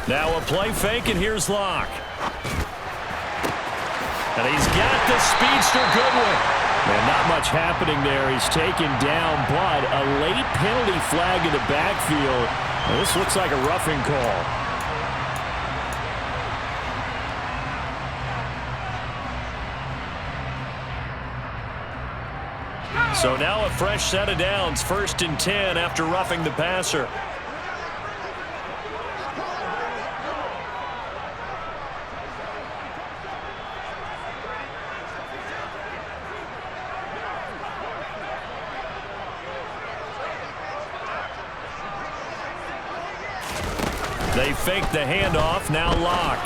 Now a play fake, and here's Locke. And he's got the speedster Goodwin. And not much happening there. He's taken down, but a late penalty flag in the backfield. And this looks like a roughing call. So now a fresh set of downs, 1st and 10 after roughing the passer. They fake the handoff, now Locke.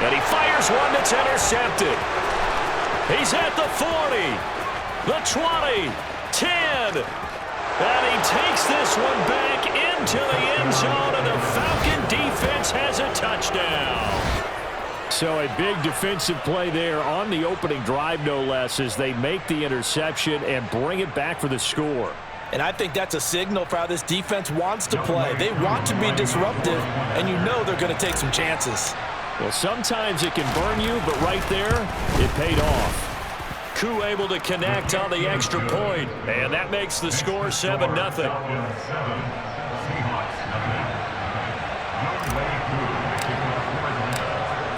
And he fires one that's intercepted. He's at the 40. The 20, 10, and he takes this one back into the end zone, and the Falcon defense has a touchdown. So a big defensive play there on the opening drive, no less, as they make the interception and bring it back for the score. And I think that's a signal for how this defense wants to play. They want to be disruptive, and you know they're going to take some chances. Well, sometimes it can burn you, but right there, it paid off. Koo able to connect on the extra point, and that makes the score 7-0.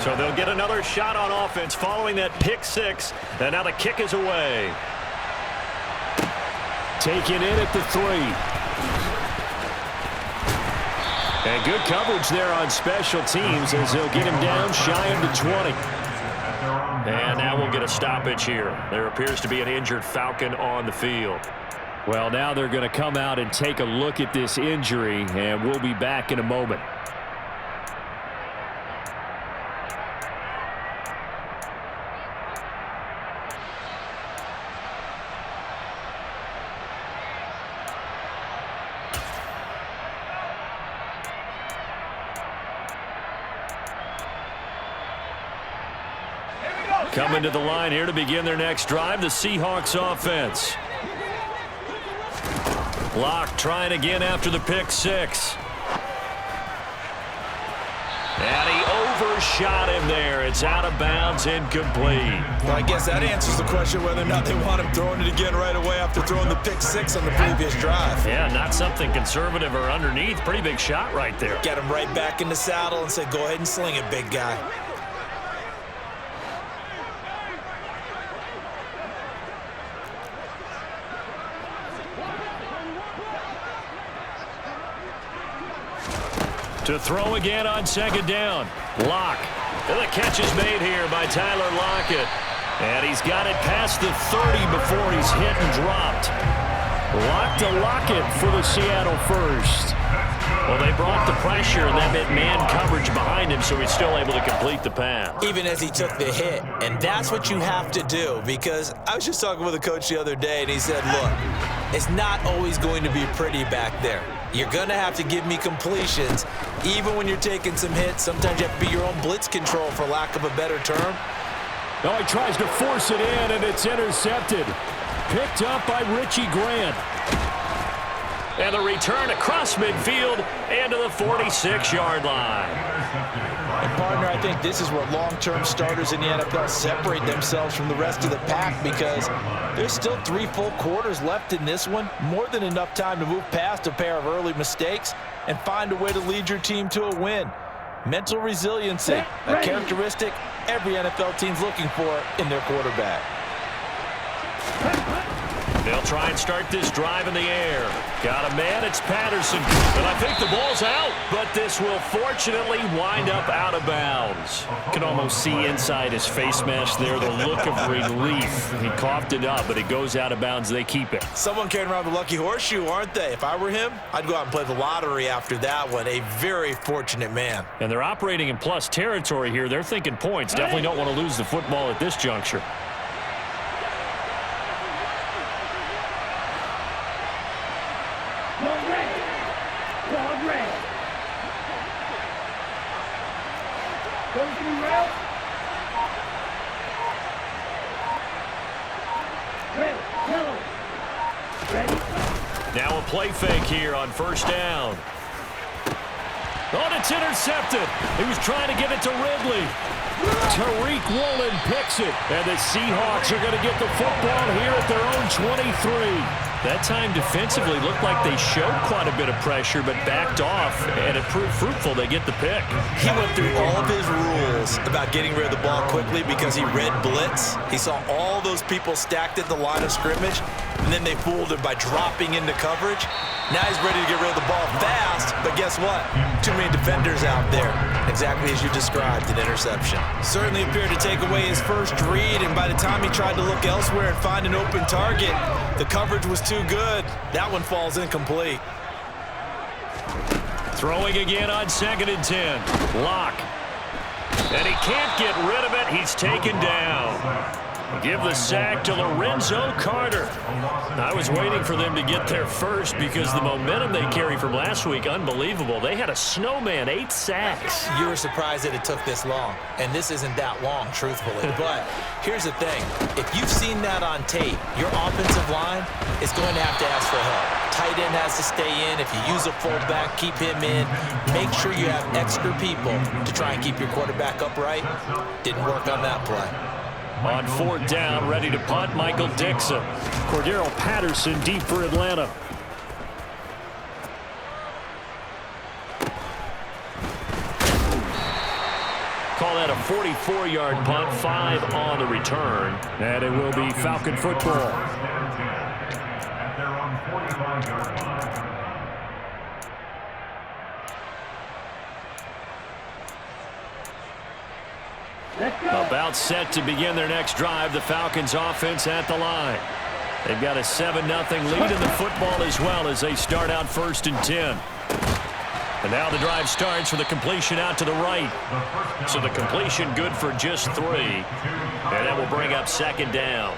So they'll get another shot on offense following that pick six, and now the kick is away. Taken in at the 3. And good coverage there on special teams as they'll get him down shy of the 20. And now we'll get a stoppage here. There appears to be an injured Falcon on the field. Well, now they're going to come out and take a look at this injury, and we'll be back in a moment. Coming to the line here to begin their next drive, the Seahawks offense. Locke trying again after the pick six. And he overshot him there. It's out of bounds, incomplete. Well, I guess that answers the question whether or not they want him throwing it again right away after throwing the pick six on the previous drive. Yeah, not something conservative or underneath. Pretty big shot right there. Get him right back in the saddle and say, go ahead and sling it, big guy. To throw again on 2nd down. Locke. And the catch is made here by Tyler Lockett. And he's got it past the 30 before he's hit and dropped. Locke to Lockett for the Seattle first. Well, they brought the pressure, and that meant man coverage behind him, so he's still able to complete the pass. Even as he took the hit. And that's what you have to do, because I was just talking with a coach the other day, and he said, look, it's not always going to be pretty back there. You're going to have to give me completions, even when you're taking some hits. Sometimes you have to be your own blitz control, for lack of a better term. No, he tries to force it in, and it's intercepted. Picked up by Richie Grant. And the return across midfield and to the 46-yard line. And, partner, I think this is where long-term starters in the NFL separate themselves from the rest of the pack, because there's still 3 full quarters left in this one. More than enough time to move past a pair of early mistakes and find a way to lead your team to a win. Mental resiliency, a characteristic every NFL team's looking for in their quarterback. They'll try and start this drive in the air. Got a man, it's Patterson. And I think the ball's out, but this will fortunately wind up out of bounds. You can almost see inside his face mask there the look of relief. He coughed it up, but it goes out of bounds. They keep it. Someone carrying around the lucky horseshoe, aren't they? If I were him, I'd go out and play the lottery after that one. A very fortunate man. And they're operating in plus territory here. They're thinking points. Definitely don't want to lose the football at this juncture. Now a play fake here on 1st down. Oh, it's intercepted. He was trying to give it to Ridley. Tariq Woolen picks it. And the Seahawks are going to get the football here at their own 23. That time defensively looked like they showed quite a bit of pressure but backed off, and it proved fruitful. They get the pick. He went through all of his rules about getting rid of the ball quickly because he read blitz. He saw all those people stacked at the line of scrimmage, and then they fooled him by dropping into coverage. Now he's ready to get rid of the ball fast, but guess what? Too many defenders out there. Exactly as you described, an interception. Certainly appeared to take away his first read, and by the time he tried to look elsewhere and find an open target, the coverage was too good. That one falls incomplete. Throwing again on 2nd and 10. Lock. And he can't get rid of it. He's taken down. Give the sack to Lorenzo Carter. I was waiting for them to get there first because the momentum they carry from last week, unbelievable. They had a snowman, 8 sacks. You were surprised that it took this long, and this isn't that long, truthfully. But here's the thing. If you've seen that on tape, your offensive line is going to have to ask for help. Tight end has to stay in. If you use a fullback, keep him in. Make sure you have extra people to try and keep your quarterback upright. Didn't work on that play. On 4th down, ready to punt, Michael Dixon. Cordero Patterson deep for Atlanta. Call that a 44-yard punt, 5 on the return. And it will be Falcon football. About set to begin their next drive. The Falcons offense at the line. They've got a 7-0 lead in the football as well as they start out 1st and 10. And now the drive starts with a completion out to the right. So the completion good for just 3. And that will bring up 2nd down.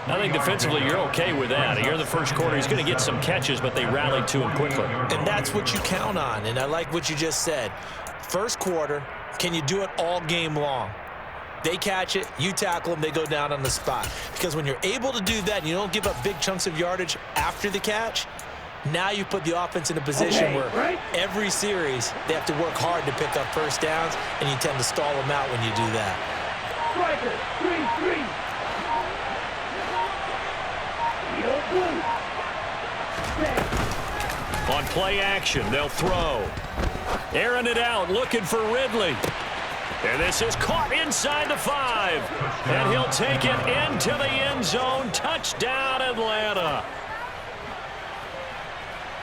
I think defensively you're okay with that. Here in the first quarter, he's going to get some catches, but they rallied to him quickly. And that's what you count on, and I like what you just said. First quarter, can you do it all game long? They catch it, you tackle them, they go down on the spot. Because when you're able to do that and you don't give up big chunks of yardage after the catch, now you put the offense in a position where every series they have to work hard to pick up first downs, and you tend to stall them out when you do that. On play action, they'll throw. Airing it out, looking for Ridley. And this is caught inside the 5. And he'll take it into the end zone. Touchdown, Atlanta.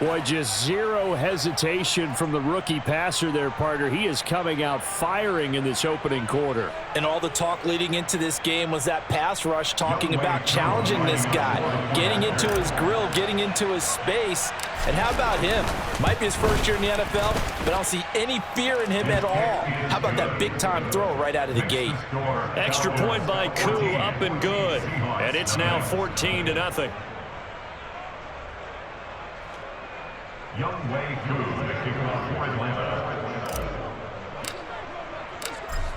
Boy, just zero hesitation from the rookie passer there, partner. He is coming out firing in this opening quarter. And all the talk leading into this game was that pass rush talking about challenging this guy, getting into his grill, getting into his space. And how about him? Might be his first year in the NFL, but I don't see any fear in him at all. How about that big-time throw right out of the gate? Extra point by Koo, up and good. And it's now 14-0.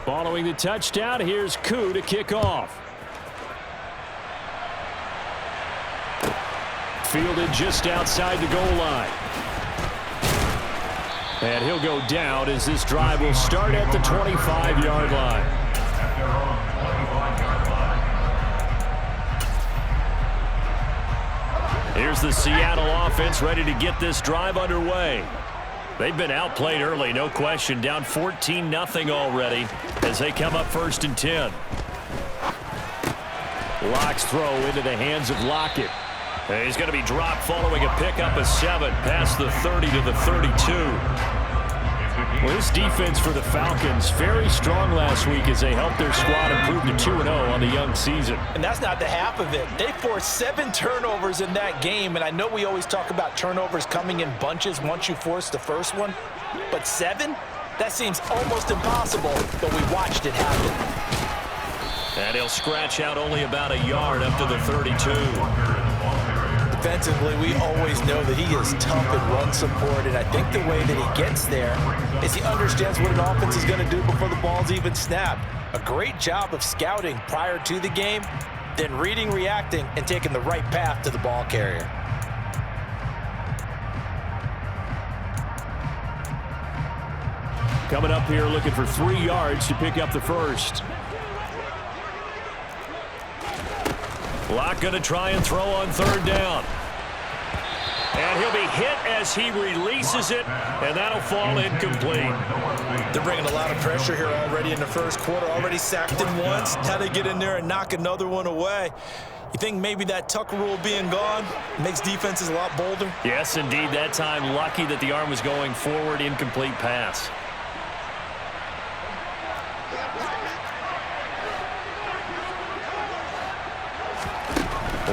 Following the touchdown, here's Koo to kick off. Fielded just outside the goal line. And he'll go down as this drive will start at the 25-yard line. Here's the Seattle offense ready to get this drive underway. They've been outplayed early, no question. Down 14-0 already as they come up 1st and 10. Lock's throw into the hands of Lockett. And he's going to be dropped following a pickup of 7 past the 30 to the 32. Well, this defense for the Falcons, very strong last week as they helped their squad improve to 2-0 on the young season. And that's not the half of it. They forced 7 turnovers in that game, and I know we always talk about turnovers coming in bunches once you force the first one, but 7? That seems almost impossible, but we watched it happen. And he'll scratch out only about a yard up to the 32. Defensively, we always know that he is tough in run support, and I think the way that he gets there is he understands what an offense is going to do before the ball's even snapped. A great job of scouting prior to the game, then reading, reacting, and taking the right path to the ball carrier. coming up here looking for 3 yards to pick up the first. Locke going to try and throw on 3rd down. And he'll be hit as he releases it, and that'll fall incomplete. They're bringing a lot of pressure here already in the first quarter. Already sacked him once. How they get in there and knock another one away. You think maybe that Tucker rule being gone makes defenses a lot bolder? Yes, indeed. That time, lucky that the arm was going forward, incomplete pass.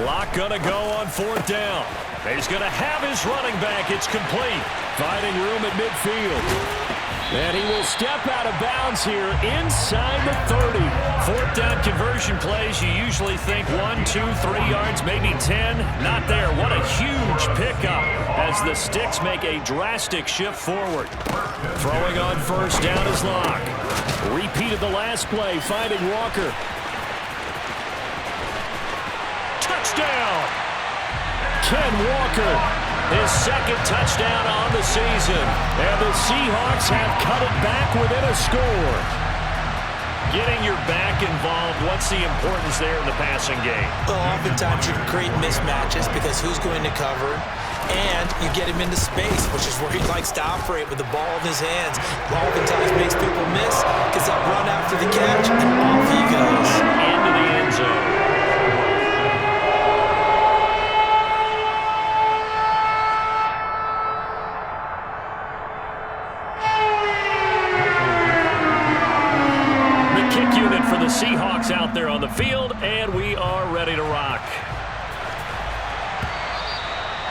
Locke gonna go on 4th down. He's gonna have his running back. It's complete. Finding room at midfield. And he will step out of bounds here inside the 30. 4th down conversion plays, you usually think 1, 2, 3 yards, maybe 10. Not there. What a huge pickup as the Sticks make a drastic shift forward. Throwing on 1st down is Locke. Repeated the last play, finding Walker. Touchdown! Ken Walker, his 2nd touchdown on the season. And the Seahawks have cut it back within a score. Getting your back involved, what's the importance there in the passing game? Well, oftentimes you can create mismatches because who's going to cover, and you get him into space, which is where he likes to operate with the ball in his hands. Oftentimes makes people miss, gets that run after the catch, and off he goes. Into the end zone. For the Seahawks out there on the field, and we are ready to rock.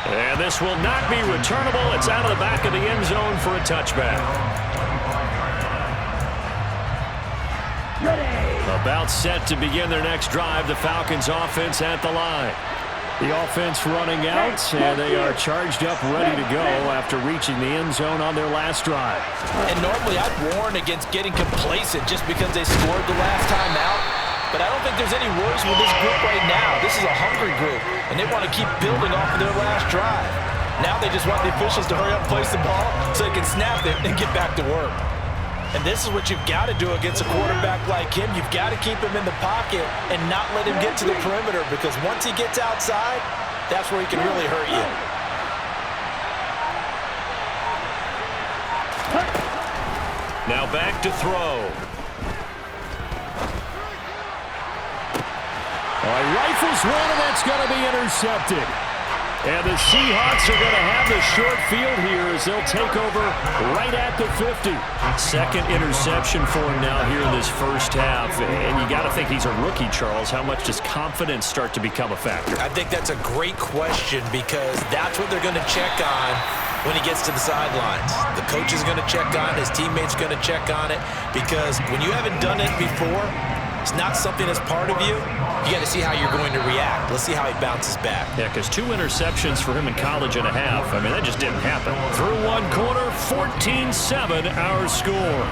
And this will not be returnable. It's out of the back of the end zone for a touchback. About set to begin their next drive, the Falcons offense at the line. The offense running out, and they are charged up, ready to go after reaching the end zone on their last drive. And normally I'd warn against getting complacent just because they scored the last time out. But I don't think there's any worries with this group right now. This is a hungry group, and they want to keep building off of their last drive. Now they just want the officials to hurry up and place the ball so they can snap it and get back to work. And this is what you've got to do against a quarterback like him. You've got to keep him in the pocket and not let him get to the perimeter, because once he gets outside, that's where he can really hurt you. Now back to throw. Rifles one, and that's going to be intercepted. And the Seahawks are going to have the short field here as they'll take over right at the 50. 2nd interception for him now here in this first half. And you got to think he's a rookie, Charles. How much does confidence start to become a factor? I think that's a great question, because that's what they're going to check on when he gets to the sidelines. The coach is going to check on it. His teammates are going to check on it, because when you haven't done it before, it's not something that's part of you. You got to see how you're going to react. Let's see how he bounces back. Yeah, because 2 interceptions for him in college and a half. I mean, that just didn't happen. Through 1 quarter, 14-7 our score.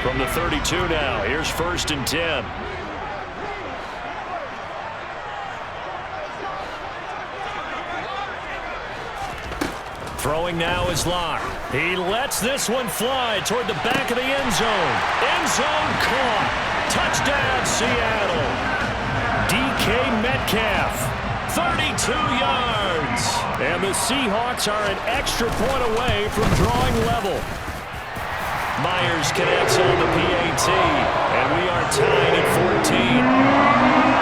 From the 32 now, here's 1st and 10. Throwing now is Locke. He lets this one fly toward the back of the end zone. End zone caught. Touchdown, Seattle. DK Metcalf, 32 yards. And the Seahawks are an extra point away from drawing level. Myers connects on the PAT, and we are tied at 14.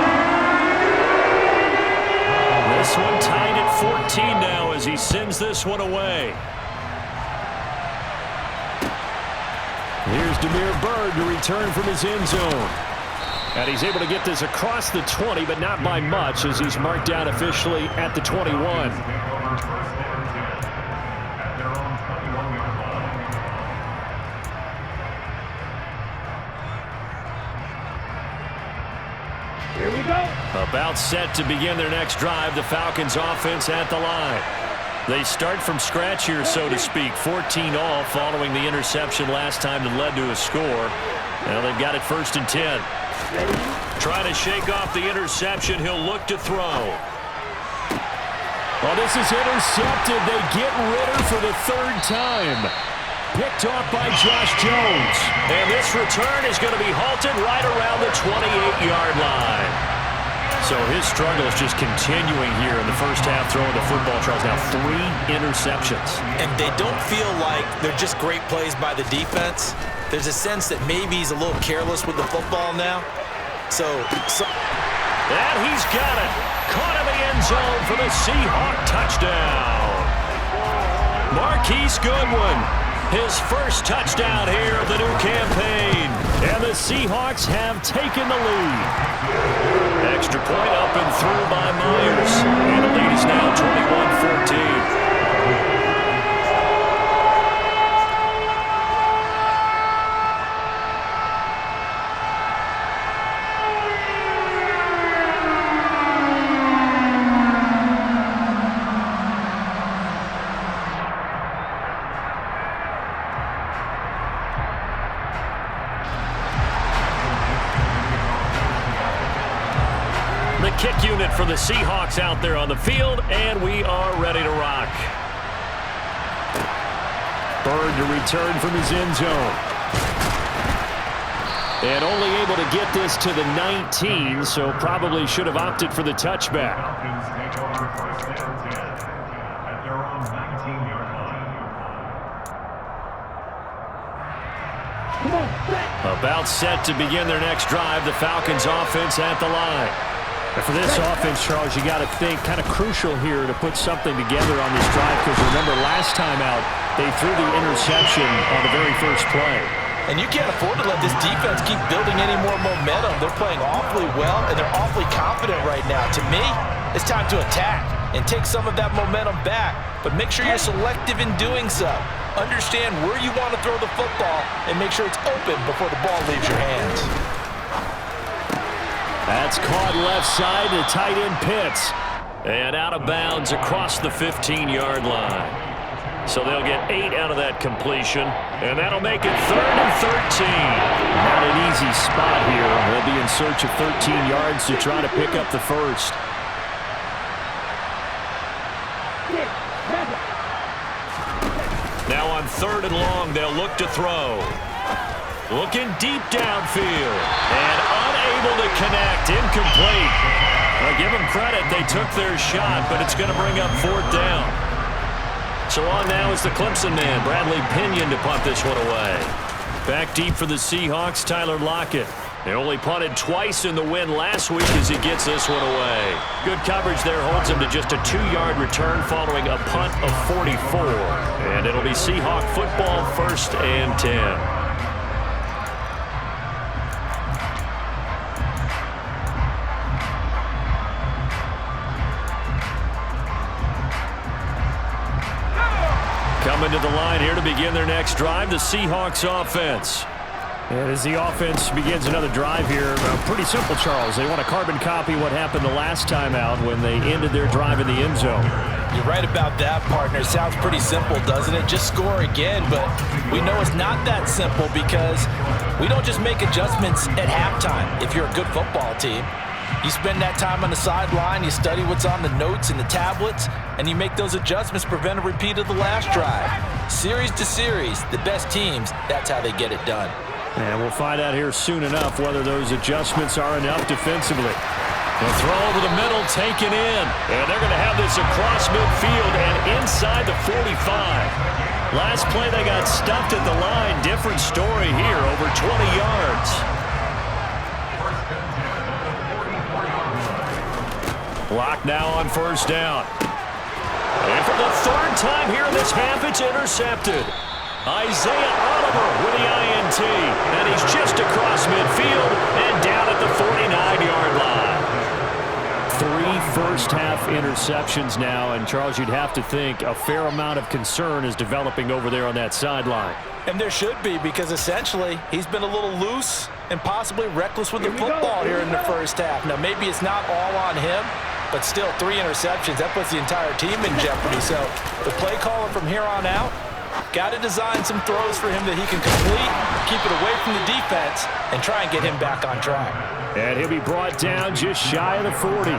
This one tied at 14 now as he sends this one away. Here's Damiere Byrd to return from his end zone. And he's able to get this across the 20, but not by much, as he's marked down officially at the 21. About set to begin their next drive, the Falcons offense at the line. They start from scratch here, so to speak. 14 all following the interception last time that led to a score. Now they've got it 1st and 10. Trying to shake off the interception. He'll look to throw. Well, this is intercepted. They get Ritter for the 3rd time. Picked off by Josh Jones. And this return is going to be halted right around the 28-yard line. So his struggle is just continuing here in the first half throwing the football. Charles, now 3 interceptions. And they don't feel like they're just great plays by the defense. There's a sense that maybe he's a little careless with the football now. And he's got it. Caught in the end zone for the Seahawk touchdown. Marquise Goodwin, his first touchdown here of the new campaign. And the Seahawks have taken the lead. Extra point up and through by Myers. And the lead is now 21-14. Kick unit for the Seahawks out there on the field, and we are ready to rock. Bird to return from his end zone. And only able to get this to the 19, so probably should have opted for the touchback. About set to begin their next drive, the Falcons offense at the line. And for this offense, Charles, you got to think kind of crucial here to put something together on this drive, because remember last time out they threw the interception on the very first play. And you can't afford to let this defense keep building any more momentum. They're playing awfully well, and they're awfully confident right now. To me, it's time to attack and take some of that momentum back, but make sure you're selective in doing so. Understand where you want to throw the football and make sure it's open before the ball leaves your hands. That's caught left side to tight end Pitts. And out of bounds across the 15-yard line. So they'll get 8 out of that completion, and that'll make it 3rd and 13. Not an easy spot here. They'll be in search of 13 yards to try to pick up the first. Now on 3rd and long, they'll look to throw. Looking deep downfield. And unable to connect. Incomplete. Well, give them credit. They took their shot, but it's going to bring up 4th down. So on now is the Clemson man, Bradley Pinion, to punt this one away. Back deep for the Seahawks, Tyler Lockett. They only punted twice in the win last week as he gets this one away. Good coverage there holds him to just a 2-yard return following a punt of 44. And it'll be Seahawk football, 1st and 10. Coming to the line here to begin their next drive, the Seahawks offense. And as the offense begins another drive here, pretty simple, Charles. They want to carbon copy what happened the last time out when they ended their drive in the end zone. You're right about that, partner. Sounds pretty simple, doesn't it? Just score again, but we know it's not that simple because we don't just make adjustments at halftime if you're a good football team. You spend that time on the sideline, you study what's on the notes and the tablets, and you make those adjustments to prevent a repeat of the last drive. Series to series, the best teams, that's how they get it done. And we'll find out here soon enough whether those adjustments are enough defensively. The throw over the middle taken in, and they're going to have this across midfield and inside the 45. Last play they got stuffed at the line. Different story here, over 20 yards. Lock now on 1st down. And for the 3rd time here in this half, it's intercepted. Isaiah Oliver with the INT. And he's just across midfield and down at the 49-yard line. 3 first-half interceptions now. And, Charles, you'd have to think a fair amount of concern is developing over there on that sideline. And there should be, because essentially he's been a little loose and possibly reckless with the football here in the first half. Now, maybe it's not all on him, but still 3 interceptions. That puts the entire team in jeopardy. So the play caller from here on out got to design some throws for him that he can complete, keep it away from the defense, and try and get him back on track. And he'll be brought down just shy of the 40.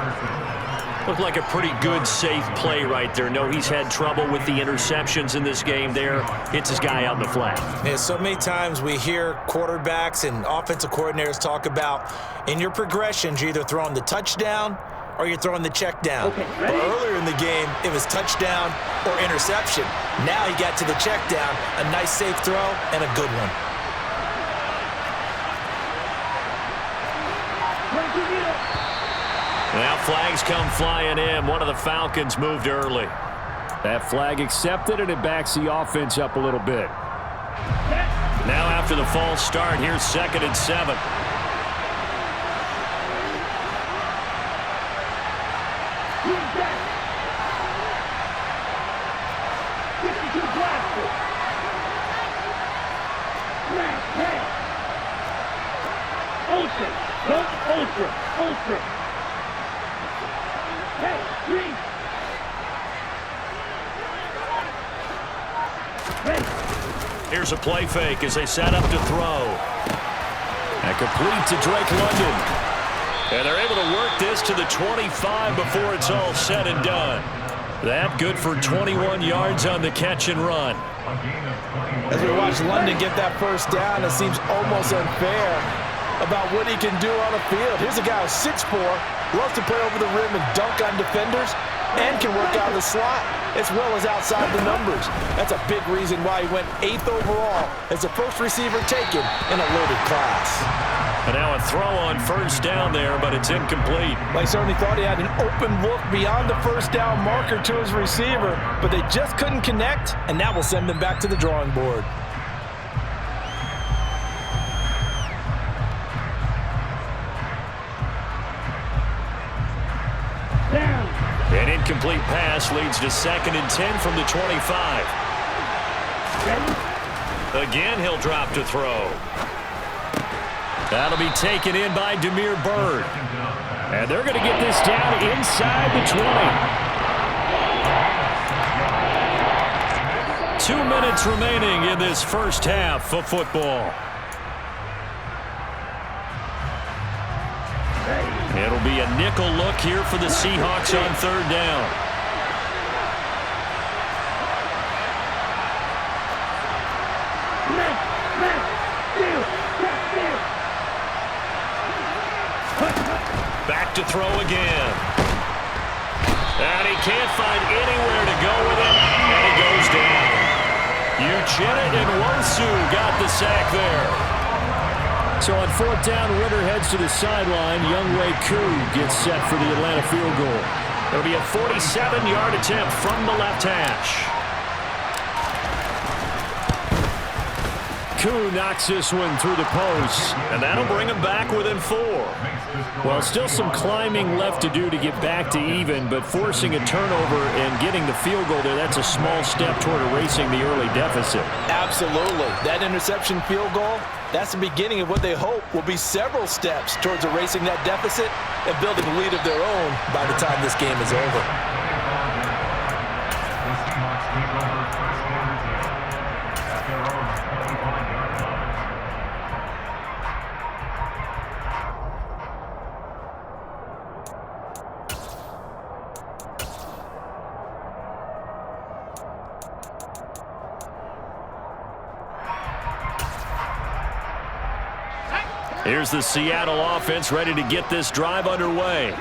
Looked like a pretty good, safe play right there. No, he's had trouble with the interceptions in this game there. Hits his guy out in the flat. Yeah, so many times we hear quarterbacks and offensive coordinators talk about in your progressions, you're either throwing the touchdown or you're throwing the check down. Okay, but earlier in the game, it was touchdown or interception. Now he got to the check down, a nice safe throw, and a good one. Now flags come flying in. One of the Falcons moved early. That flag accepted, and it backs the offense up a little bit. Now after the false start, here's 2nd and 7. Ultra. Hey, green. Here's a play fake as they set up to throw. And complete to Drake London. And they're able to work this to the 25 before it's all said and done. That good for 21 yards on the catch and run. As we watch London get that first down, it seems almost unfair about what he can do on the field. Here's a guy who's 6'4", loves to play over the rim and dunk on defenders, and can work out of the slot as well as outside the numbers. That's a big reason why he went 8th overall as the first receiver taken in a loaded class. And now a throw on first down there, but it's incomplete. They certainly thought he had an open look beyond the first down marker to his receiver, but they just couldn't connect, and that will send them back to the drawing board. An incomplete pass leads to 2nd and 10 from the 25. Again, he'll drop to throw. That'll be taken in by Damiere Byrd. And they're going to get this down inside the 20. 2 minutes remaining in this first half of football. It'll be a nickel look here for the Seahawks on 3rd down. Back to throw again. And he can't find anywhere to go with it, and he goes down. Uchenna Nwosu got the sack there. So on 4th down, Ritter heads to the sideline. Younghoe Koo gets set for the Atlanta field goal. It'll be a 47-yard attempt from the left hash. Koo knocks this one through the post. And that'll bring him back within 4. Well, still some climbing left to do to get back to even, but forcing a turnover and getting the field goal there, that's a small step toward erasing the early deficit. Absolutely. That interception field goal, that's the beginning of what they hope will be several steps towards erasing that deficit and building a lead of their own by the time this game is over. Here's the Seattle offense ready to get this drive underway.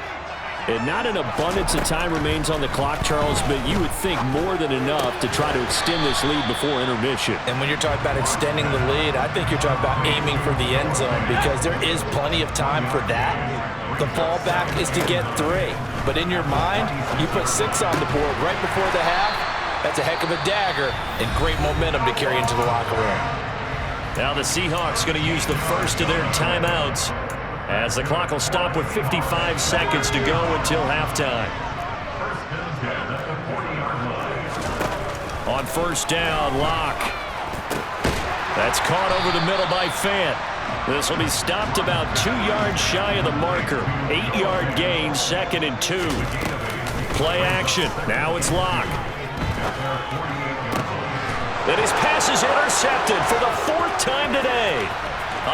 And not an abundance of time remains on the clock, Charles, but you would think more than enough to try to extend this lead before intermission. And when you're talking about extending the lead, I think you're talking about aiming for the end zone because there is plenty of time for that. The fallback is to get 3. But in your mind, you put 6 on the board right before the half. That's a heck of a dagger and great momentum to carry into the locker room. Now the Seahawks going to use the first of their timeouts as the clock will stop with 55 seconds to go until halftime. On 1st down, Locke. That's caught over the middle by Fant. This will be stopped about 2 yards shy of the marker. 8-yard gain, 2nd and 2. Play action. Now it's Locke. And his pass is intercepted for the 4th time today.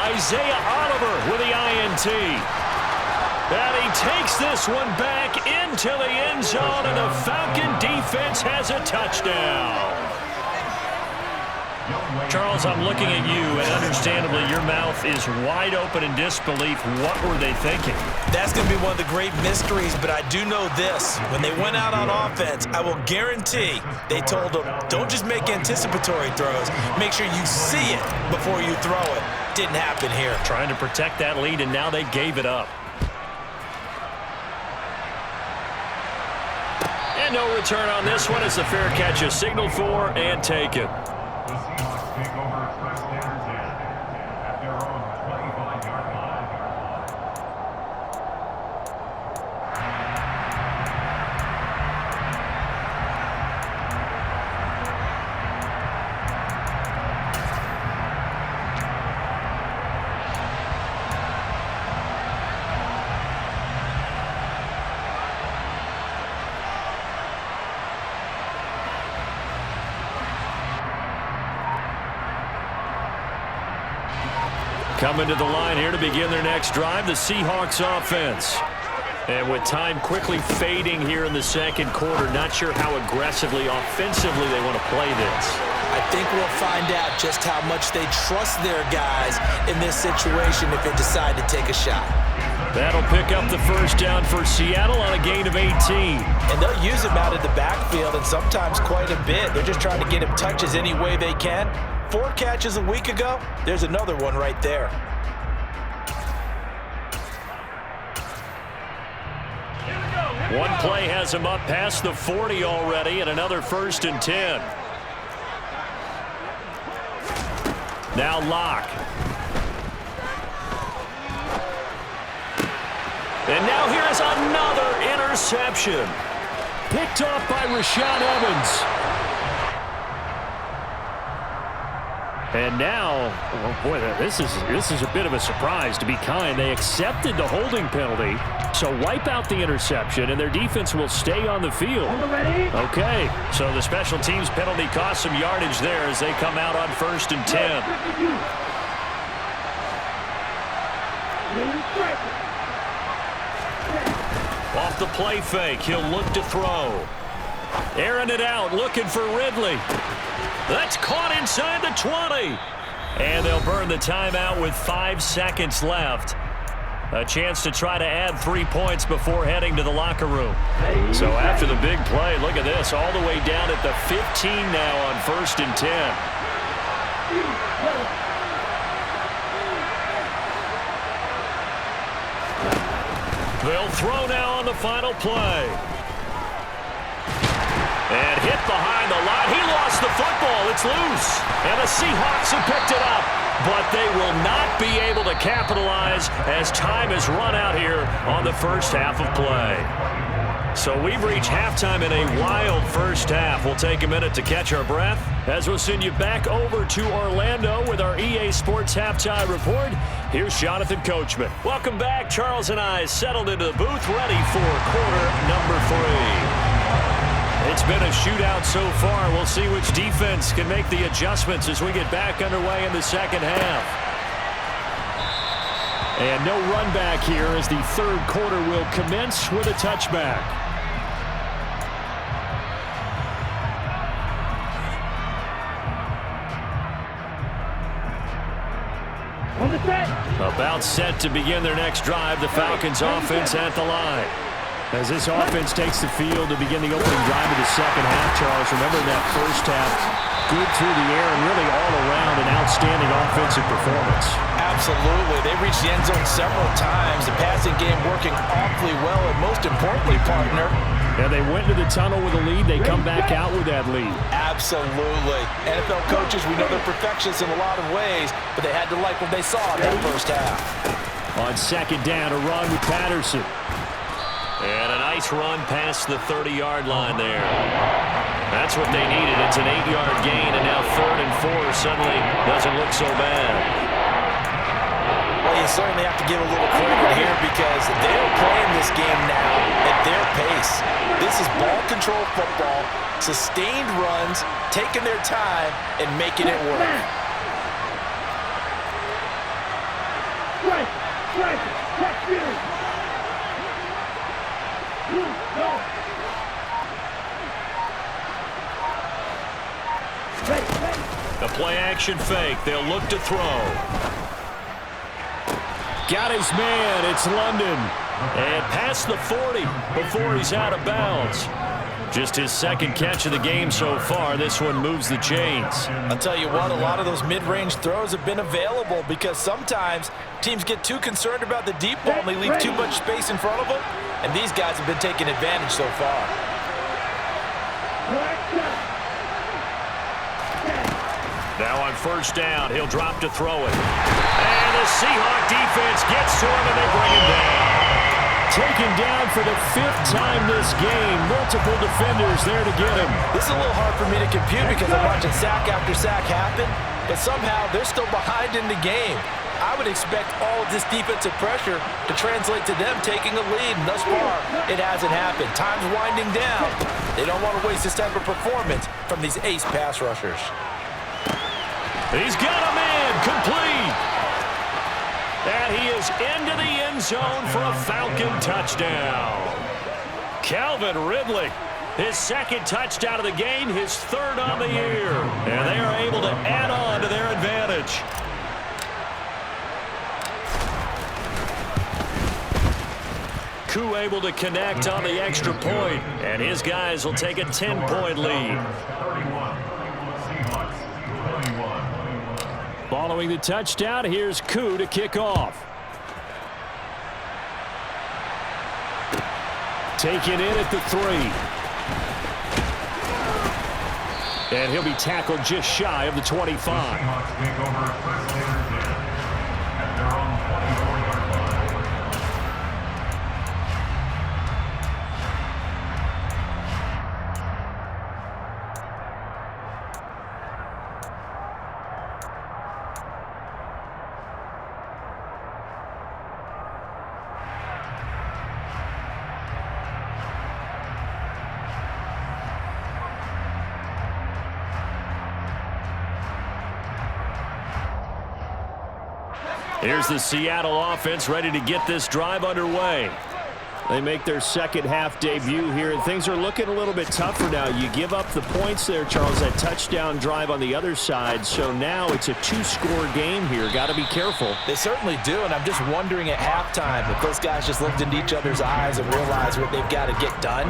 Isaiah Oliver with the INT. And he takes this one back into the end zone, and the Falcon defense has a touchdown. Charles, I'm looking at you, and understandably your mouth is wide open in disbelief. What were they thinking? That's going to be one of the great mysteries, but I do know this. When they went out on offense, I will guarantee they told them, don't just make anticipatory throws. Make sure you see it before you throw it. Didn't happen here. Trying to protect that lead, and now they gave it up. And no return on this one. It's a fair catch, a signal for, and taken. Coming to the line here to begin their next drive, the Seahawks offense. And with time quickly fading here in the 2nd quarter, not sure how aggressively, offensively they want to play this. I think we'll find out just how much they trust their guys in this situation if they decide to take a shot. That'll pick up the 1st down for Seattle on a gain of 18. And they'll use him out of the backfield, and sometimes quite a bit. They're just trying to get him touches any way they can. 4 catches a week ago, there's another one right there. One play has him up past the 40 already, and another 1st and 10. Now Locke. And now here is another interception. Picked off by Rashad Evans. And now, oh boy, this is a bit of a surprise, to be kind. They accepted the holding penalty, so wipe out the interception, and their defense will stay on the field. Okay, so the special teams penalty cost some yardage there as they come out on 1st and 10. Off the play fake, he'll look to throw. Airing it out, looking for Ridley. That's caught inside the 20. And they'll burn the timeout with 5 seconds left. A chance to try to add 3 points before heading to the locker room. So after the big play, look at this, all the way down at the 15 now on 1st and 10. They'll throw now on the final play. And hit behind the line. He lost the football. It's loose. And the Seahawks have picked it up. But they will not be able to capitalize as time has run out here on the 1st half of play. So we've reached halftime in a wild 1st half. We'll take a minute to catch our breath as we'll send you back over to Orlando with our EA Sports Halftime Report. Here's Jonathan Coachman. Welcome back. Charles and I settled into the booth, ready for quarter number 3. It's been a shootout so far. We'll see which defense can make the adjustments as we get back underway in the 2nd half. And no run back here as the 3rd quarter will commence with a touchback. About set to begin their next drive. The Falcons offense at the line. As this offense takes the field to begin the opening drive of the 2nd half, Charles, remember that 1st half, good through the air and really all around an outstanding offensive performance. Absolutely. They reached the end zone several times. The passing game working awfully well, and most importantly, partner, yeah, they went to the tunnel with a lead. They come back out with that lead. Absolutely. NFL coaches, we know they're perfectionists in a lot of ways, but they had to like what they saw in that 1st half. On 2nd down, a run with Patterson. And a nice run past the 30-yard line there. That's what they needed. It's an 8-yard gain, and now 3rd and 4 suddenly doesn't look so bad. certainly have to give a little credit here because they're playing this game now at their pace. This is ball control football, sustained runs, taking their time, and making it work. Strike, catch you. Go. The play-action fake. They'll look to throw. Got his man. It's London. And past the 40 before he's out of bounds. Just his second catch of the game so far. This one moves the chains. I'll tell you what, a lot of those mid-range throws have been available because sometimes teams get too concerned about the deep ball and they leave too much space in front of them. And these guys have been taking advantage so far. Now on first down, he'll drop to throw it. And the Seahawk defense gets to him and they bring him down. Taken down for the 5th time this game. Multiple defenders there to get him. This is a little hard for me to compute because I'm watching sack after sack happen, but somehow they're still behind in the game. I would expect all of this defensive pressure to translate to them taking a lead, and thus far, it hasn't happened. Time's winding down. They don't want to waste this type of performance from these ace pass rushers. He's got a man complete. And he is into the end zone for a Falcon touchdown. Calvin Ridley, his second touchdown of the game, his 3rd on the year. And they are able to add on to their advantage. Koo able to connect on the extra point, and his guys will take a 10-point lead. Following the touchdown, here's Koo to kick off. Taken in at the 3. And he'll be tackled just shy of the 25. Here's the Seattle offense ready to get this drive underway. They make their second half debut here, and things are looking a little bit tougher now. You give up the points there, Charles, that touchdown drive on the other side. So now it's a 2-score game here. Got to be careful. They certainly do, and I'm just wondering at halftime if those guys just looked into each other's eyes and realized what they've got to get done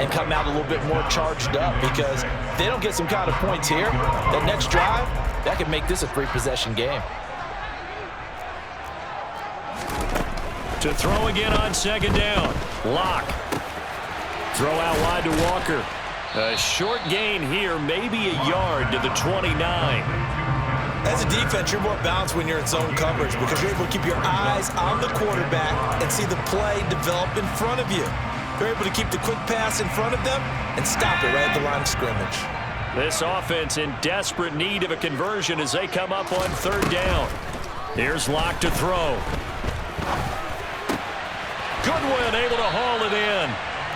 and come out a little bit more charged up, because if they don't get some kind of points here, that next drive, that could make this a 3-possession game. To throw again on second down. Lock. Throw out wide to Walker. A short gain here, maybe a yard to the 29. As a defense, you're more balanced when you're in zone coverage because you're able to keep your eyes on the quarterback and see the play develop in front of you. You're able to keep the quick pass in front of them and stop it right at the line of scrimmage. This offense in desperate need of a conversion as they come up on third down. Here's Lock to throw. Goodwin able to haul it in.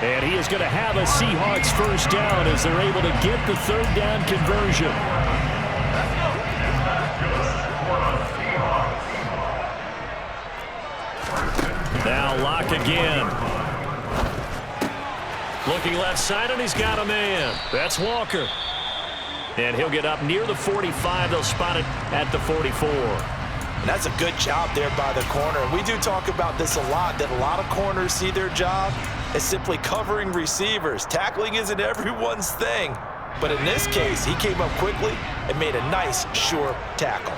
And he is going to have a Seahawks first down as they're able to get the third down conversion. Now Lock again. Looking left side, and he's got a man. That's Walker. And he'll get up near the 45. They'll spot it at the 44. And that's a good job there by the corner. And we do talk about this a lot, that a lot of corners see their job as simply covering receivers. Tackling isn't everyone's thing. But in this case, he came up quickly and made a nice, sure tackle.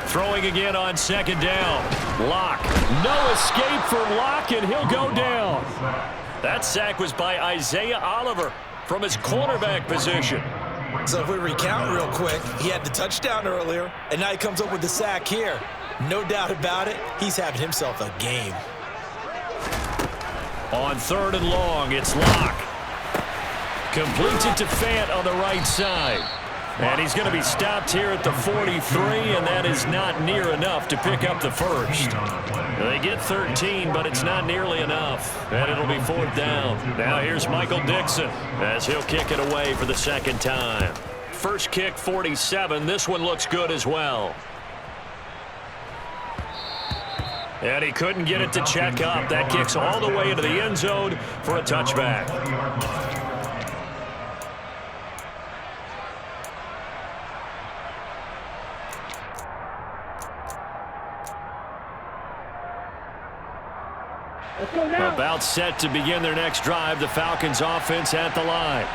Throwing again on second down. Lock. No escape for Lock, and he'll go down. That sack was by Isaiah Oliver from his cornerback position. So if we recount real quick, he had the touchdown earlier, and now he comes up with the sack here. No doubt about it, he's having himself a game. On third and long, it's Lock. Completes it to Fant on the right side. And he's going to be stopped here at the 43, and that is not near enough to pick up the first. They get 13, but it's not nearly enough. And it'll be 4th down. Now here's Michael Dixon as he'll kick it away for the second time. First kick, 47. This one looks good as well. And he couldn't get it to check up. That kicks all the way into the end zone for a touchback. About set to begin their next drive. The Falcons offense at the line.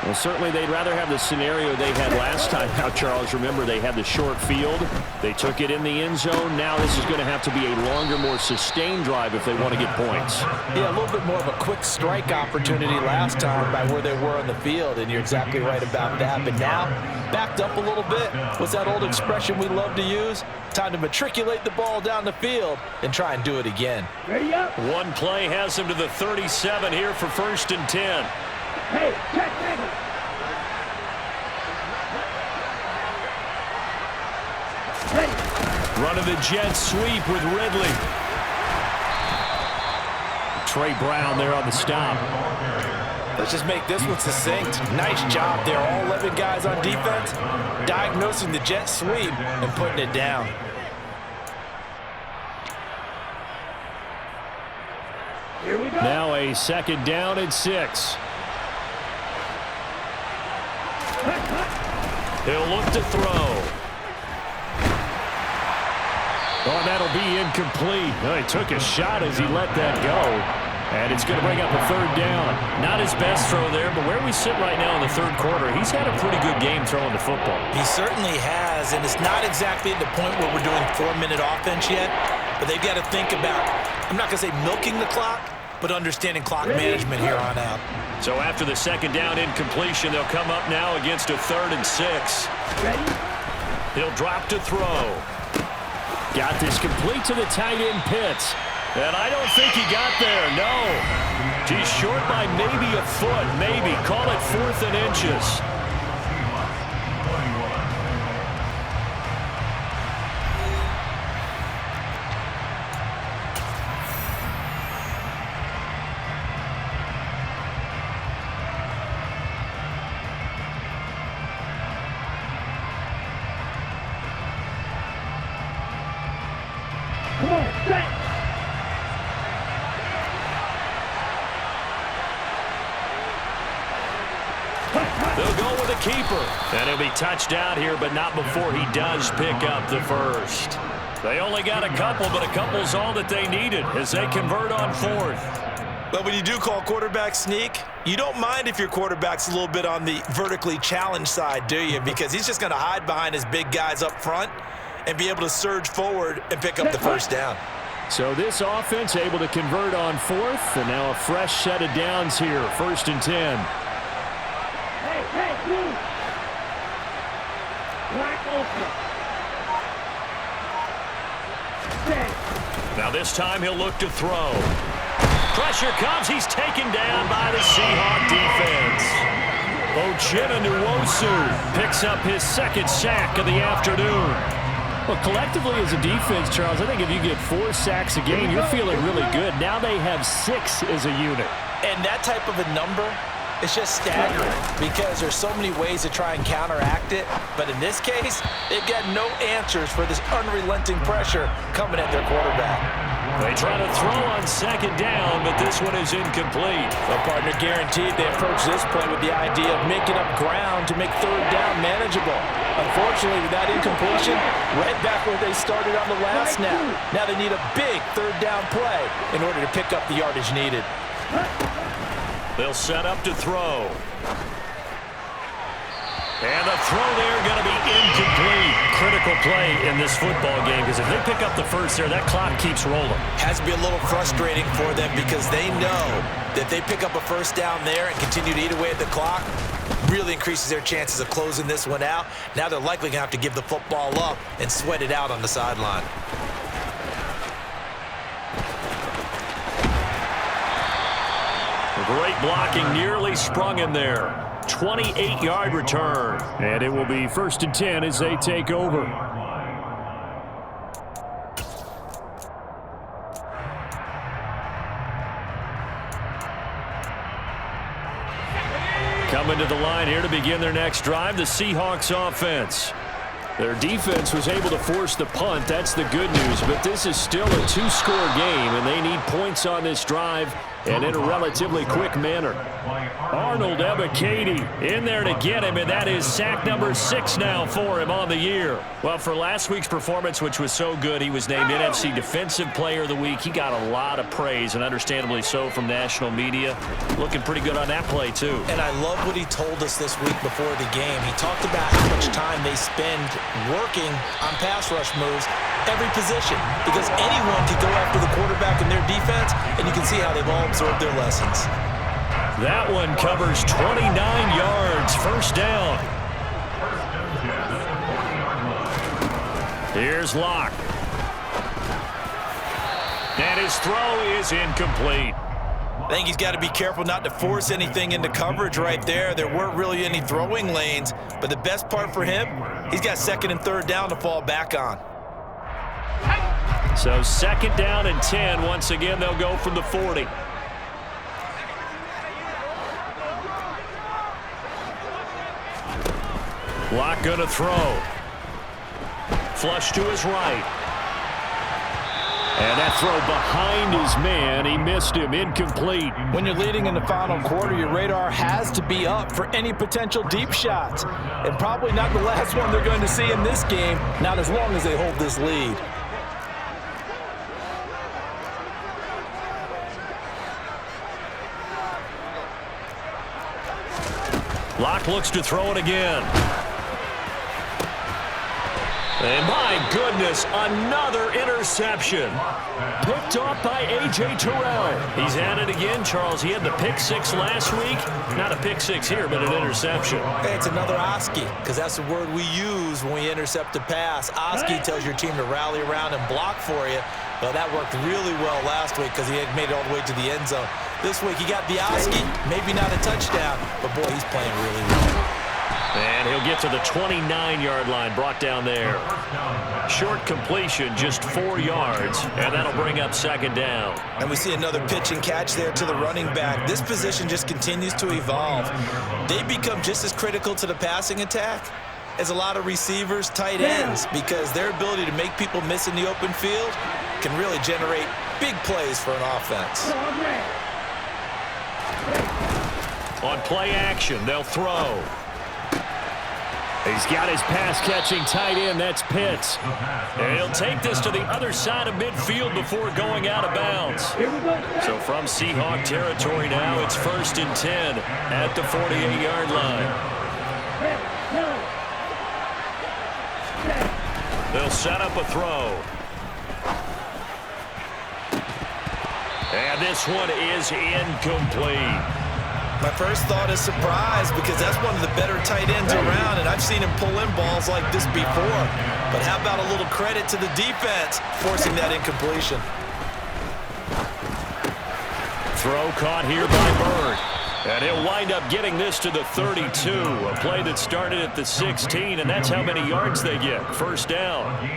Well, certainly they'd rather have the scenario they had last time. Now, Charles, remember they had the short field. They took it in the end zone. Now this is going to have to be a longer, more sustained drive if they want to get points. Yeah, a little bit more of a quick strike opportunity last time by where they were on the field, and you're exactly right about that. But now, backed up a little bit. What's that old expression we love to use? Time to matriculate the ball down the field and try and do it again. Ready up. One play has him to the 37 here for 1st and 10. Hey, check second. Ready. Running the jet sweep with Ridley. Trey Brown there on the stop. Let's just make this one succinct. Nice job there, all 11 guys on defense, diagnosing the jet sweep and putting it down. Here we go. Now a 2nd down and 6. He'll look to throw. Oh, that'll be incomplete. Well, he took a shot as he let that go. And it's going to bring up a 3rd down. Not his best throw there, but where we sit right now in the 3rd quarter, he's had a pretty good game throwing the football. He certainly has, and it's not exactly at the point where we're doing 4-minute offense yet, but they've got to think about, I'm not going to say milking the clock, but understanding clock management here on out. So after the 2nd down incompletion, they'll come up now against a 3rd and 6. Ready. He'll drop to throw. Got this complete to the tight end Pitts. And I don't think he got there, no. He's short by maybe a foot, maybe. Call it 4th and inches. Come on, set. They'll go with a keeper. And he'll be touched out here, but not before he does pick up the first. They only got a couple, but a couple's all that they needed as they convert on 4th. But when you do call quarterback sneak, you don't mind if your quarterback's a little bit on the vertically challenged side, do you? Because he's just going to hide behind his big guys up front and be able to surge forward and pick up the 1st down. So this offense able to convert on 4th, and now a fresh set of downs here, 1st and 10. Hey, move. Black open. Set. Now this time he'll look to throw. Pressure comes. He's taken down by the Seahawk defense. Uchenna Nwosu picks up his 2nd sack of the afternoon. Well, collectively as a defense, Charles, I think if you get 4 sacks a game, you're feeling really good. Now they have 6 as a unit. And that type of a number, it's just staggering because there's so many ways to try and counteract it. But in this case, they've got no answers for this unrelenting pressure coming at their quarterback. They try to throw on 2nd down, but this one is incomplete. Well, partner, guaranteed they approach this play with the idea of making up ground to make 3rd down manageable. Unfortunately, with that incompletion, right back where they started on the last snap. Now they need a big 3rd down play in order to pick up the yardage needed. They'll set up to throw. And the throw there going to be incomplete. Critical play in this football game because if they pick up the first there, that clock keeps rolling. Has to be a little frustrating for them because they know that they pick up a 1st down there and continue to eat away at the clock, really increases their chances of closing this one out. Now they're likely going to have to give the football up and sweat it out on the sideline. Great blocking, nearly sprung him there. 28-yard return. And it will be 1st and 10 as they take over. Coming to the line here to begin their next drive, the Seahawks offense. Their defense was able to force the punt. That's the good news. But this is still a 2-score game, and they need points on this drive and in a relatively quick manner. Arnold Ebiketie in there to get him, and that is sack number 6 now for him on the year. Well, for last week's performance, which was so good, he was named NFC Defensive Player of the Week. He got a lot of praise, and understandably so, from national media. Looking pretty good on that play, too. And I love what he told us this week before the game. He talked about how much time they spend working on pass rush moves, every position, because anyone can go after the quarterback in their defense, and you can see how they've all absorbed their lessons. That one covers 29 yards, first down. Here's Locke. And his throw is incomplete. I think he's got to be careful not to force anything into coverage right there. There weren't really any throwing lanes, but the best part for him, he's got 2nd and 3rd down to fall back on. So 2nd down and 10. Once again, they'll go from the 40. Locke gonna throw. Flush to his right. And that throw behind his man. He missed him. Incomplete. When you're leading in the final quarter, your radar has to be up for any potential deep shots. And probably not the last one they're going to see in this game, not as long as they hold this lead. Locke looks to throw it again. And my goodness, another interception. Picked off by A.J. Terrell. He's at it again, Charles. He had the pick 6 last week. Not a pick 6 here, but an interception. Hey, it's another Oski, because that's the word we use when we intercept a pass. Oski tells your team to rally around and block for you. Well, that worked really well last week because he had made it all the way to the end zone. This week he got the Oski, maybe not a touchdown, but boy, he's playing really well. And he'll get to the 29-yard line, brought down there. Short completion, just 4 yards, and that'll bring up 2nd down. And we see another pitch and catch there to the running back. This position just continues to evolve. They become just as critical to the passing attack as a lot of receivers, tight ends, because their ability to make people miss in the open field can really generate big plays for an offense. On play action, they'll throw. He's got his pass-catching tight end. That's Pitts. And he'll take this to the other side of midfield before going out of bounds. So from Seahawk territory now, it's 1st and 10 at the 48-yard line. They'll set up a throw. And this one is incomplete. My first thought is surprise, because that's one of the better tight ends around, and I've seen him pull in balls like this before. But how about a little credit to the defense forcing that incompletion? Throw caught here by Bird. And he'll wind up getting this to the 32. A play that started at the 16, and that's how many yards they get. 1st down.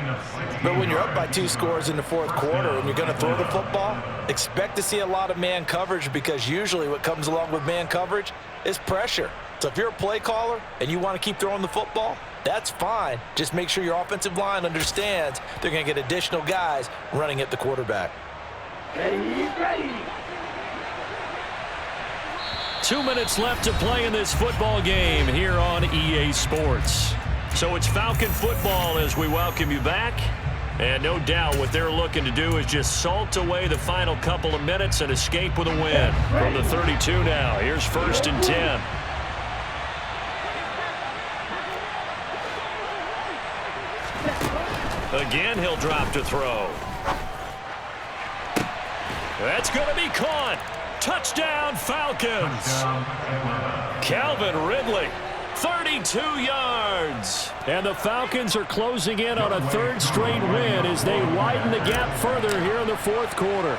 But when you're up by 2 scores in the 4th quarter and you're going to throw the football, expect to see a lot of man coverage, because usually what comes along with man coverage is pressure. So if you're a play caller and you want to keep throwing the football, that's fine. Just make sure your offensive line understands they're going to get additional guys running at the quarterback. Ready. 2 minutes left to play in this football game here on EA Sports. So it's Falcon football as we welcome you back. And no doubt what they're looking to do is just salt away the final couple of minutes and escape with a win. From the 32 now, here's 1st and 10. Again, he'll drop to throw. That's going to be caught. Touchdown, Falcons. Calvin Ridley, 32 yards. And the Falcons are closing in on a 3rd straight win as they widen the gap further here in the 4th quarter.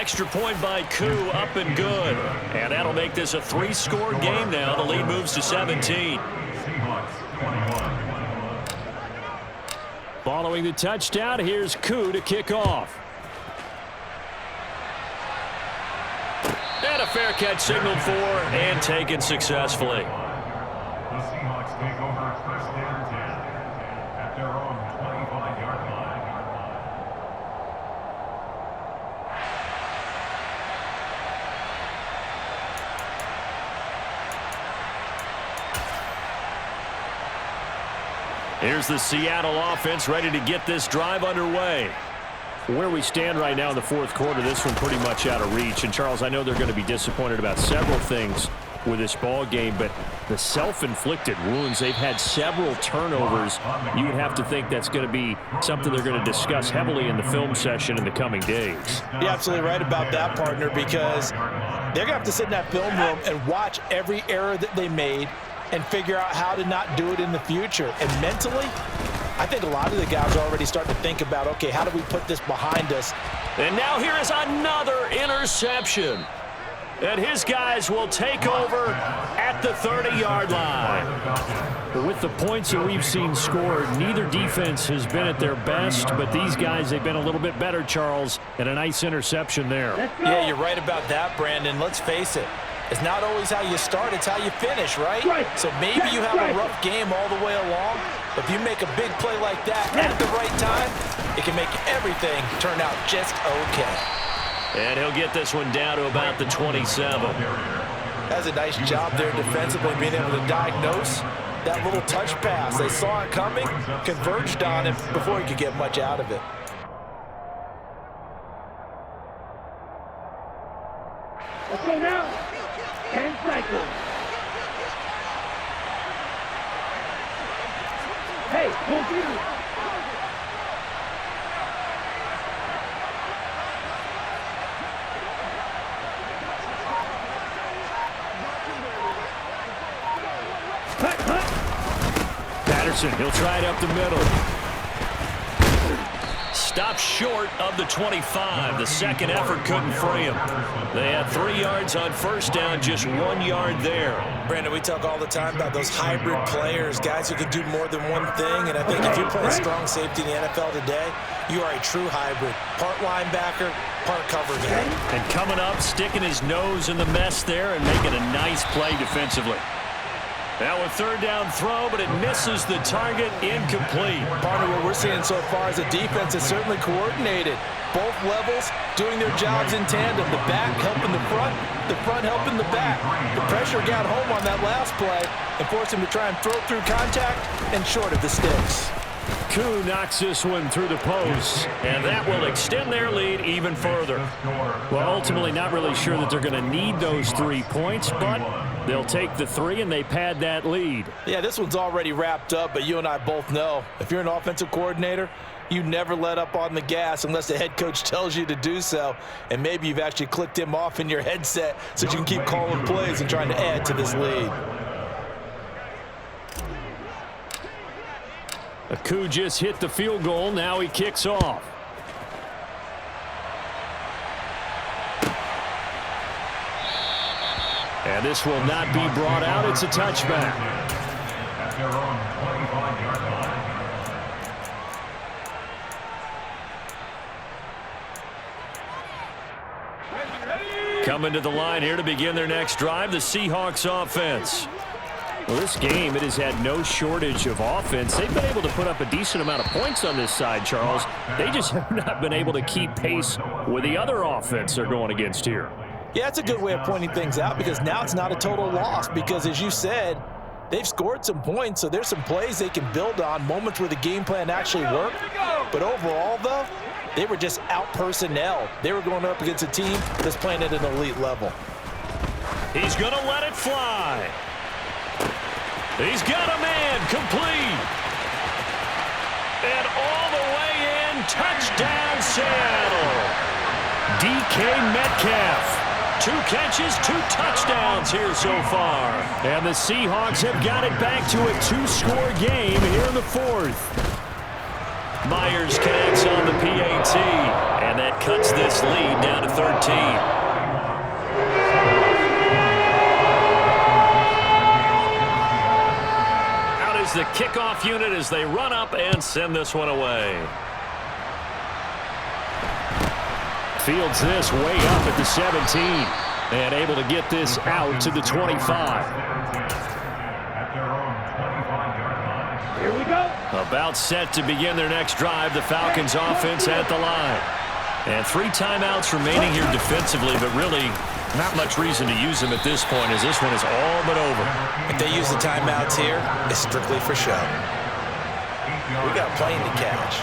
Extra point by Koo, up and good. And that'll make this a 3-score game now. The lead moves to 17. Following the touchdown, here's Koo to kick off. And a fair catch signaled for and taken successfully. The Seahawks take over first and 10 at their own 25-yard line. Here's the Seattle offense ready to get this drive underway. Where we stand right now in the fourth quarter, this one pretty much out of reach. And, Charles, I know they're going to be disappointed about several things with this ball game, but the self-inflicted wounds, they've had several turnovers. You would have to think that's going to be something they're going to discuss heavily in the film session in the coming days. You're absolutely right about that, partner, because they're going to have to sit in that film room and watch every error that they made and figure out how to not do it in the future. And mentally, I think a lot of the guys are already starting to think about, okay, how do we put this behind us? And now here is another interception. And his guys will take over at the 30-yard line. But with the points that we've seen scored, neither defense has been at their best, but these guys, they've been a little bit better, Charles, and a nice interception there. Yeah, you're right about that, Brandon. Let's face it. It's not always how you start, it's how you finish, right? So maybe you have a rough game all the way along, but if you make a big play like that at the right time, it can make everything turn out just okay. And he'll get this one down to about the 27. That's a nice job there defensively, being able to diagnose that little touch pass. They saw it coming, converged on him before he could get much out of it. Let's go now. 10 cycles. Hey, computer. Patterson, he'll try it up the middle. Stopped short of the 25. The second effort couldn't free him. They had 3 yards on first down, just 1 yard there. Brandon, we talk all the time about those hybrid players, guys who can do more than one thing. And I think if you're playing strong safety in the NFL today, you are a true hybrid. Part linebacker, part cover guy. And coming up, sticking his nose in the mess there and making a nice play defensively. Now a third down throw, but it misses the target, incomplete. Part of what we're seeing so far is the defense is certainly coordinated. Both levels doing their jobs in tandem. The back helping the front helping the back. The pressure got home on that last play and forced him to try and throw through contact and short of the sticks. Koo knocks this one through the post. And that will extend their lead even further. Well, ultimately not really sure that they're going to need those 3 points, but they'll take the 3 and they pad that lead. Yeah, this one's already wrapped up, but you and I both know if you're an offensive coordinator, you never let up on the gas unless the head coach tells you to do so. And maybe you've actually clicked him off in your headset so you can keep calling plays and trying to add to this lead. Koo just hit the field goal. Now he kicks off. And this will not be brought out. It's a touchback. At their own 25-yard line. Coming to the line here to begin their next drive, the Seahawks offense. Well, this game, it has had no shortage of offense. They've been able to put up a decent amount of points on this side, Charles. They just have not been able to keep pace with the other offense they're going against here. Yeah, that's a good way of pointing things out because now it's not a total loss because, as you said, they've scored some points, so there's some plays they can build on, moments where the game plan actually worked. But overall, though, they were just out-personnel. They were going up against a team that's playing at an elite level. He's going to let it fly. He's got a man complete. And all the way in, touchdown Seattle. DK Metcalf. 2 catches, 2 touchdowns here so far. And the Seahawks have got it back to a 2-score game here in the fourth. Myers connects on the PAT. And that cuts this lead down to 13. Out is the kickoff unit as they run up and send this one away. Fields this way up at the 17 and able to get this out to the 25. Here we go. About set to begin their next drive, the Falcons offense at the line. And 3 timeouts remaining here defensively, but really not much reason to use them at this point as this one is all but over. If they use the timeouts here, it's strictly for show. We got a plane to catch.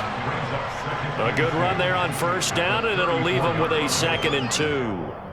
A good run there on first down, and it'll leave them with a 2nd and 2.